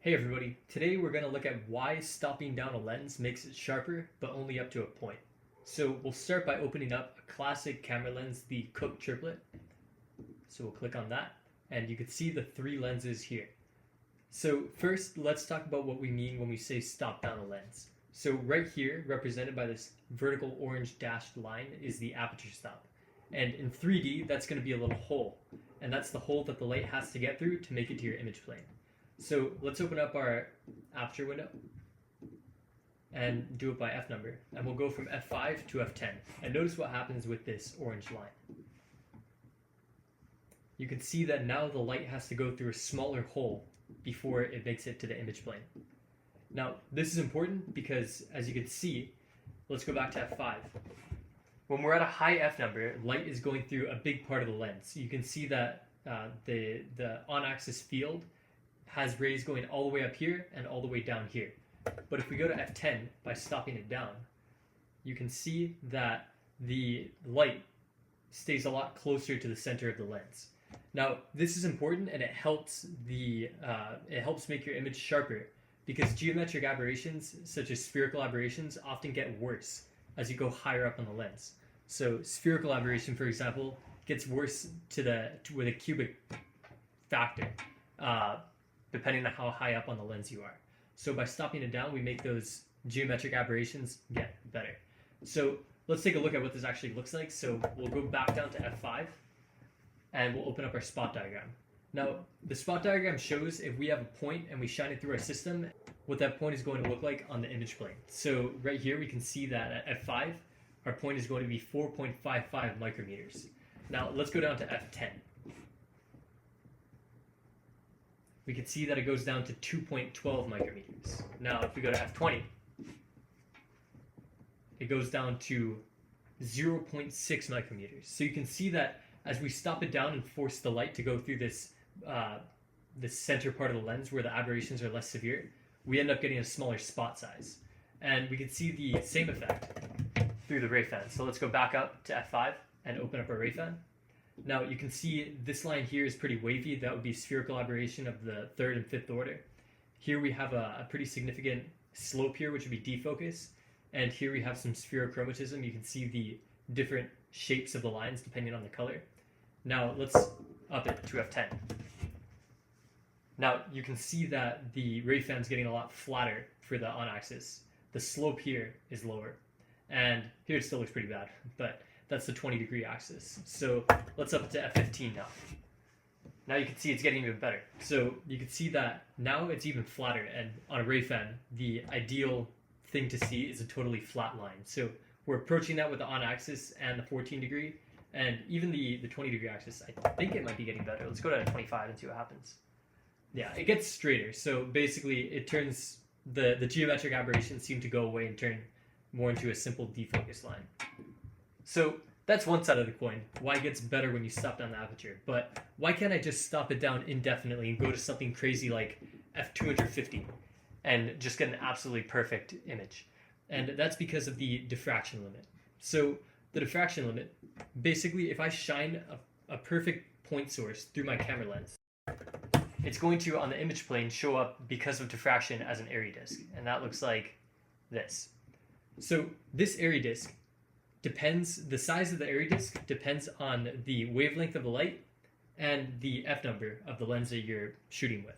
Hey everybody, today we're going to look at why stopping down a lens makes it sharper, but only up to a point. So we'll start by opening up a classic camera lens, the Cooke Triplet. So we'll click on that, and you can see the three lenses here. So first, let's talk about what we mean when we say stop down a lens. So right here, represented by this vertical orange dashed line, is the aperture stop. And in 3D, that's going to be a little hole. And that's the hole that the light has to get through to make it to your image plane. So let's open up our aperture window and do it by f number. And we'll go from f5 to f10. And notice what happens with this orange line. You can see that now the light has to go through a smaller hole before it makes it to the image plane. Now, this is important because, as you can see, let's go back to f5. When we're at a high f number, light is going through a big part of the lens. You can see that the on-axis field has rays going all the way up here and all the way down here. But if we go to f10 by stopping it down, you can see that the light stays a lot closer to the center of the lens. Now, this is important, and it helps make your image sharper, because geometric aberrations, such as spherical aberrations, often get worse as you go higher up on the lens. So spherical aberration, for example, gets worse with a cubic factor, depending on how high up on the lens you are. So by stopping it down, we make those geometric aberrations get better. So let's take a look at what this actually looks like. So we'll go back down to f5, and we'll open up our spot diagram. Now, the spot diagram shows if we have a point and we shine it through our system, what that point is going to look like on the image plane. So right here, we can see that at f5, our point is going to be 4.55 micrometers. Now, let's go down to f10. We can see that it goes down to 2.12 micrometers. Now, if we go to f20, it goes down to 0.6 micrometers. So you can see that as we stop it down and force the light to go through this center part of the lens where the aberrations are less severe, we end up getting a smaller spot size. And we can see the same effect through the ray fan. So let's go back up to f5 and open up our ray fan. Now you can see this line here is pretty wavy. That would be spherical aberration of the third and fifth order. Here we have a pretty significant slope here, which would be defocus. And here we have some spherochromatism. You can see the different shapes of the lines depending on the color. Now let's up it to f10. Now you can see that the ray fan is getting a lot flatter for the on-axis. The slope here is lower. And here it still looks pretty bad, but that's the 20-degree axis. So let's up it to f15 now. Now you can see it's getting even better. So you can see that now it's even flatter, and on a ray fan, the ideal thing to see is a totally flat line. So we're approaching that with the on-axis and the 14-degree, and even the 20-degree axis, I think it might be getting better. Let's go to 25 and see what happens. Yeah, it gets straighter. So basically, it turns, the geometric aberrations seem to go away and turn more into a simple defocus line. So that's one side of the coin, why it gets better when you stop down the aperture. But why can't I just stop it down indefinitely and go to something crazy like f250 and just get an absolutely perfect image? And that's because of the diffraction limit. So the diffraction limit, basically, if I shine a perfect point source through my camera lens, it's going to, on the image plane, show up because of diffraction as an airy disk. And that looks like this. So this airy disk the size of the airy disk depends on the wavelength of the light and the f number of the lens that you're shooting with.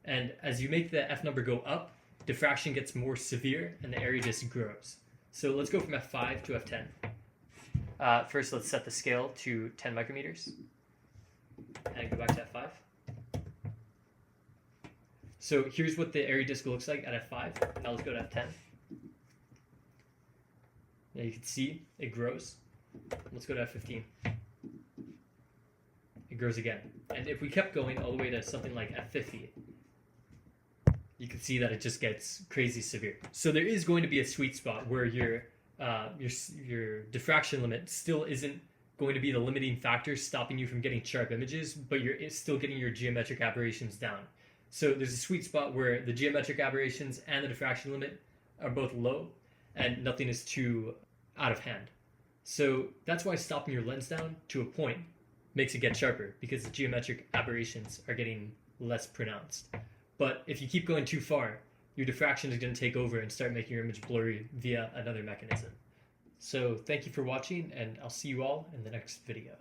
And as you make the f number go up, diffraction gets more severe and the airy disk grows. So let's go from f5 to f10. First, let's set the scale to 10 micrometers and go back to f5. So here's what the airy disk looks like at f5. Now let's go to f10. Now you can see it grows. Let's go to f15. It grows again. And if we kept going all the way to something like f50, you can see that it just gets crazy severe. So there is going to be a sweet spot where your diffraction limit still isn't going to be the limiting factor stopping you from getting sharp images, but you're still getting your geometric aberrations down. So there's a sweet spot where the geometric aberrations and the diffraction limit are both low, and nothing is too out of hand. So that's why stopping your lens down to a point makes it get sharper, because the geometric aberrations are getting less pronounced. But if you keep going too far, your diffraction is going to take over and start making your image blurry via another mechanism. So thank you for watching, and I'll see you all in the next video.